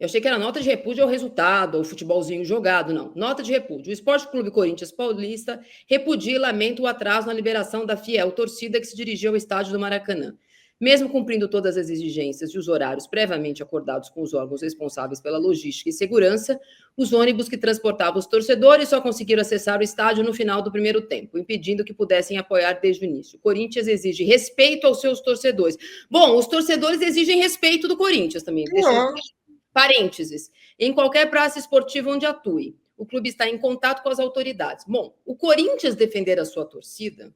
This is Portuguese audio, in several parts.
Eu achei que era nota de repúdio ao resultado, ao futebolzinho jogado, não. Nota de repúdio. O Esporte Clube Corinthians Paulista repudia e lamenta o atraso na liberação da fiel torcida que se dirigiu ao estádio do Maracanã. Mesmo cumprindo todas as exigências e os horários previamente acordados com os órgãos responsáveis pela logística e segurança, os ônibus que transportavam os torcedores só conseguiram acessar o estádio no final do primeiro tempo, impedindo que pudessem apoiar desde o início. O Corinthians exige respeito aos seus torcedores. Bom, os torcedores exigem respeito do Corinthians também. Parênteses. Em qualquer praça esportiva onde atue, o clube está em contato com as autoridades. Bom, o Corinthians defender a sua torcida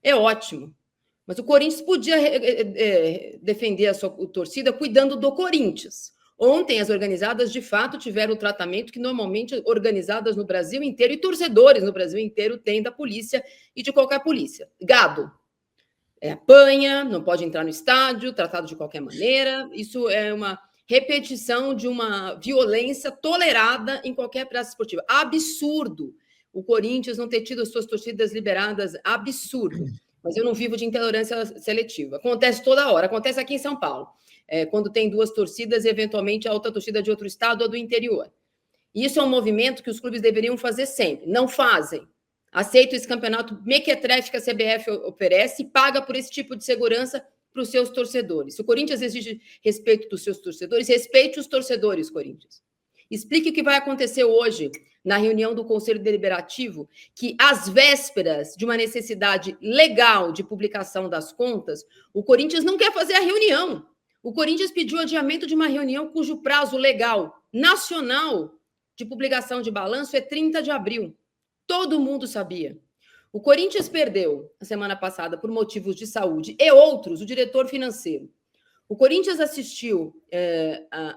é ótimo, mas o Corinthians podia defender a sua torcida cuidando do Corinthians. Ontem, as organizadas, de fato, tiveram o tratamento que normalmente organizadas no Brasil inteiro e torcedores no Brasil inteiro têm da polícia e de qualquer polícia. Gado. Apanha, não pode entrar no estádio, tratado de qualquer maneira. Isso é uma repetição de uma violência tolerada em qualquer praça esportiva. Absurdo. O Corinthians não ter tido as suas torcidas liberadas, absurdo. Mas eu não vivo de intolerância seletiva. Acontece toda hora. Acontece aqui em São Paulo. Quando tem duas torcidas e, eventualmente, a outra torcida de outro estado ou do interior. Isso é um movimento que os clubes deveriam fazer sempre. Não fazem. Aceitam esse campeonato mequetrefe que a CBF oferece e paga por esse tipo de segurança para os seus torcedores. Se o Corinthians exige respeito dos seus torcedores, respeite os torcedores, Corinthians. Explique o que vai acontecer hoje na reunião do Conselho Deliberativo, que às vésperas de uma necessidade legal de publicação das contas, o Corinthians não quer fazer a reunião. O Corinthians pediu adiamento de uma reunião cujo prazo legal nacional de publicação de balanço é 30 de abril. Todo mundo sabia. O Corinthians perdeu, a semana passada, por motivos de saúde e outros, o diretor financeiro. O Corinthians assistiu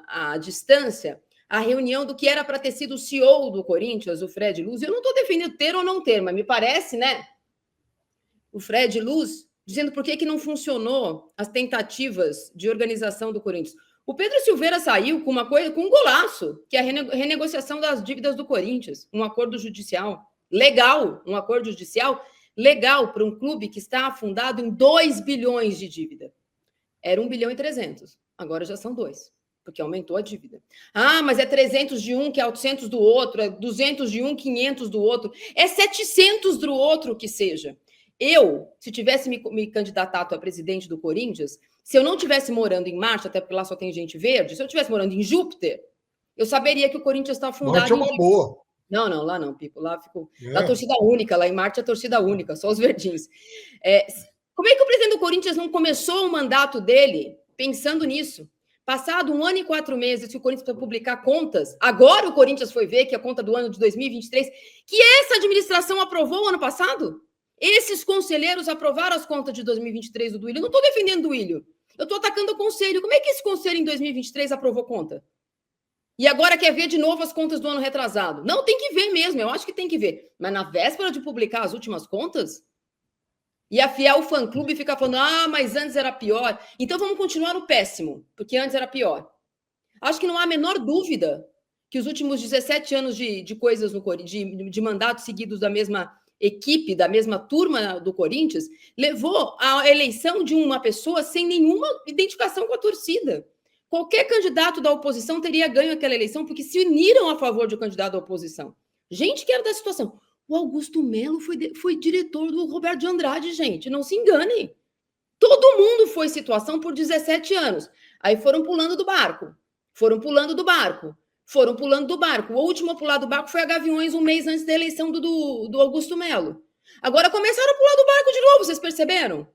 à distância a reunião do que era para ter sido o CEO do Corinthians, o Fred Luz. Eu não estou defendendo ter ou não ter, mas me parece, né? O Fred Luz dizendo por que não funcionou as tentativas de organização do Corinthians. O Pedro Silveira saiu com uma coisa, com um golaço, que é a renegociação das dívidas do Corinthians, um acordo judicial legal, um acordo judicial legal para um clube que está afundado em 2 bilhões de dívida. Era 1 bilhão e 300, agora já são 2, porque aumentou a dívida. Ah, mas é 300 de um, que é 800 do outro, é 200 de um, 500 do outro, é 700 do outro que seja. Eu, se tivesse me candidatado a presidente do Corinthians, se eu não tivesse morando em Marte, até porque lá só tem gente verde, se eu tivesse morando em Júpiter, eu saberia que o Corinthians está afundado. Marte é uma boa. Não, lá não, Pipo. Lá ficou. Lá a torcida única, lá em Marte é a torcida única, só os verdinhos. Como é que o presidente do Corinthians não começou o mandato dele pensando nisso? Passado 1 ano e 4 meses, que o Corinthians vai publicar contas, agora o Corinthians foi ver que a conta do ano de 2023, que essa administração aprovou ano passado? Esses conselheiros aprovaram as contas de 2023 do Duílio. Eu não estou defendendo o Duílio, eu estou atacando o conselho. Como é que esse conselho em 2023 aprovou conta? E agora quer ver de novo as contas do ano retrasado? Não, tem que ver mesmo, eu acho que tem que ver. Mas na véspera de publicar as últimas contas? E a fiel fã-clube fica falando, mas antes era pior. Então vamos continuar no péssimo, porque antes era pior. Acho que não há a menor dúvida que os últimos 17 anos de coisas no Corinthians, de mandatos seguidos da mesma equipe, da mesma turma do Corinthians, levou à eleição de uma pessoa sem nenhuma identificação com a torcida. Qualquer candidato da oposição teria ganho aquela eleição, porque se uniram a favor de um candidato da oposição. Gente que era da situação. O Augusto Melo foi diretor do Roberto de Andrade, gente. Não se engane. Todo mundo foi situação por 17 anos. Aí foram pulando do barco. O último a pular do barco foi a Gaviões, um mês antes da eleição do Augusto Melo. Agora começaram a pular do barco de novo, vocês perceberam?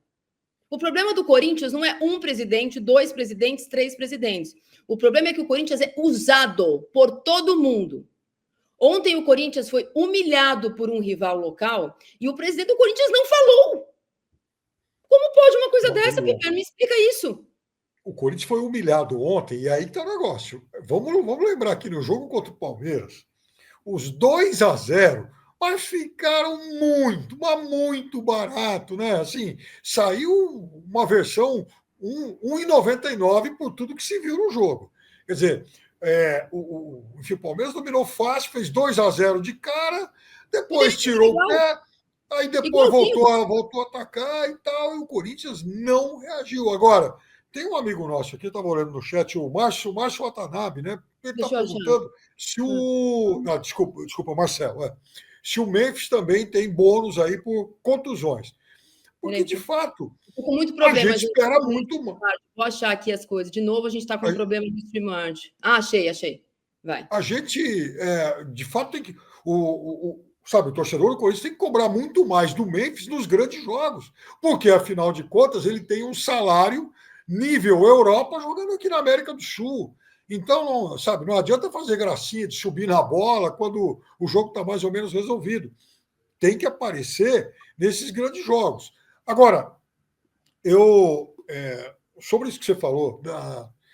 O problema do Corinthians não é um presidente, 2 presidentes, 3 presidentes. O problema é que o Corinthians é usado por todo mundo. Ontem o Corinthians foi humilhado por um rival local e o presidente do Corinthians não falou. Como pode uma coisa dessa, Piper? Me explica isso. O Corinthians foi humilhado ontem e aí está o negócio. Vamos lembrar aqui no jogo contra o Palmeiras, os 2-0, mas ficaram muito barato, né? Assim, saiu uma versão 1,99 por tudo que se viu no jogo. Quer dizer, o Palmeiras dominou fácil, fez 2-0 de cara, depois tirou o pé, aí depois voltou a atacar e tal, e o Corinthians não reagiu. Agora, Tem um amigo nosso aqui, estava olhando no chat, o Márcio Watanabe, né? Ele está Deixa eu achar. perguntando se o. Não, desculpa, Marcelo. Se o Memphis também tem bônus aí por contusões. Porque, de fato, estou com muito a problema, gente espera muito mais. Vou achar aqui as coisas. De novo, a gente está com um problema no StreamYard. Achei. Vai. A gente, de fato, tem que. Sabe, o torcedor do Corinthians tem que cobrar muito mais do Memphis nos grandes jogos. Porque, afinal de contas, ele tem um salário nível Europa jogando aqui na América do Sul. Então, não adianta fazer gracinha de subir na bola quando o jogo está mais ou menos resolvido. Tem que aparecer nesses grandes jogos. Agora, sobre isso que você falou,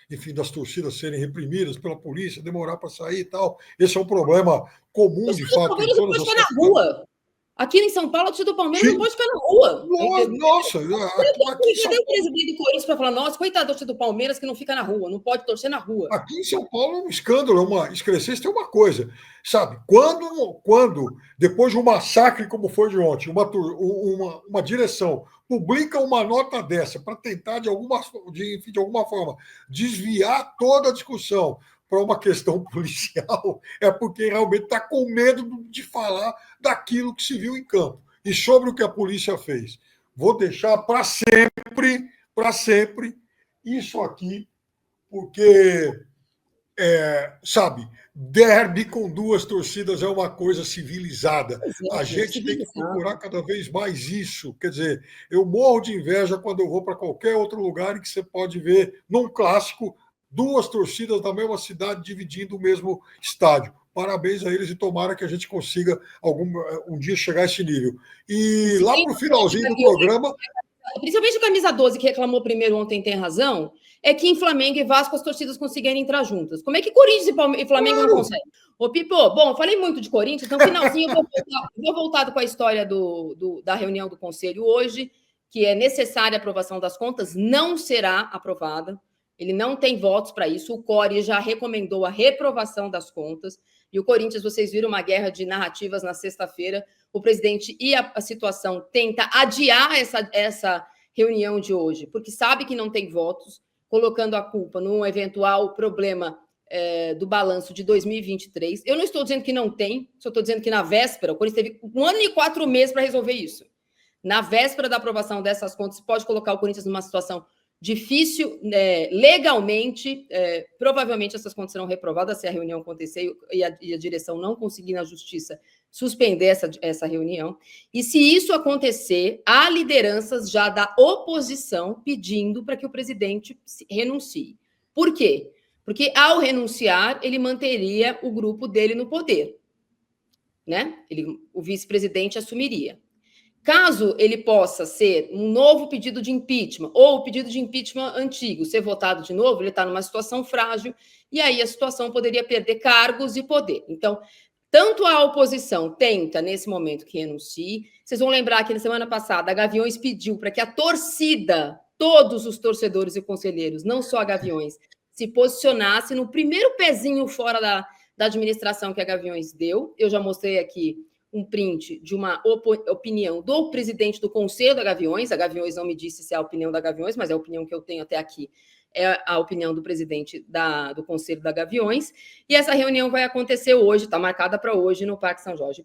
enfim, das torcidas serem reprimidas pela polícia, demorar para sair e tal, esse é um problema comum, de fato, em todas as cidades. Rua. Aqui em São Paulo, a torcida do Palmeiras não pode ficar na rua. Nossa, aqui cadê o presidente do Corinthians para falar, nossa, coitado da torcida do Palmeiras que não fica na rua, não pode torcer na rua. Aqui em São Paulo é um escândalo, uma excrescência. Tem uma coisa, sabe? Quando depois de um massacre como foi de ontem, uma direção publica uma nota dessa para tentar, de alguma forma, desviar toda a discussão para uma questão policial, é porque realmente está com medo de falar daquilo que se viu em campo. E sobre o que a polícia fez. Vou deixar para sempre, isso aqui, porque, sabe, derby com duas torcidas é uma coisa civilizada. A gente tem que procurar cada vez mais isso. Quer dizer, eu morro de inveja quando eu vou para qualquer outro lugar em que você pode ver, num clássico, duas torcidas da mesma cidade dividindo o mesmo estádio. Parabéns a eles e tomara que a gente consiga um dia chegar a esse nível. E lá para o finalzinho do programa... Principalmente o camisa 12, que reclamou primeiro ontem, tem razão, é que em Flamengo e Vasco as torcidas conseguirem entrar juntas. Como é que Corinthians e Flamengo não conseguem? Ô, Pipo, bom, falei muito de Corinthians, então, no finalzinho, eu vou voltado com a história da reunião do Conselho hoje, que é necessária a aprovação das contas, não será aprovada. Ele não tem votos para isso. O CORE já recomendou a reprovação das contas. E o Corinthians, vocês viram uma guerra de narrativas na sexta-feira. O presidente e a situação tenta adiar essa reunião de hoje, porque sabe que não tem votos, colocando a culpa num eventual problema do balanço de 2023. Eu não estou dizendo que não tem, só estou dizendo que na véspera, o Corinthians teve 1 ano e 4 meses para resolver isso. Na véspera da aprovação dessas contas, pode colocar o Corinthians numa situação difícil, legalmente, provavelmente essas contas serão reprovadas se a reunião acontecer e a direção não conseguir na justiça suspender essa reunião. E se isso acontecer, há lideranças já da oposição pedindo para que o presidente renuncie. Por quê? Porque ao renunciar, ele manteria o grupo dele no poder, né? O vice-presidente assumiria. Caso ele possa ser um novo pedido de impeachment ou o pedido de impeachment antigo ser votado de novo, ele está numa situação frágil e aí a situação poderia perder cargos e poder. Então, tanto a oposição tenta, nesse momento, que renuncie. Vocês vão lembrar que na semana passada a Gaviões pediu para que a torcida, todos os torcedores e conselheiros, não só a Gaviões, se posicionasse no primeiro pezinho fora da administração que a Gaviões deu. Eu já mostrei aqui um print de uma opinião do presidente do Conselho da Gaviões. A Gaviões não me disse se é a opinião da Gaviões, mas é a opinião que eu tenho até aqui. É a opinião do presidente do Conselho da Gaviões. E essa reunião vai acontecer hoje, está marcada para hoje no Parque São Jorge.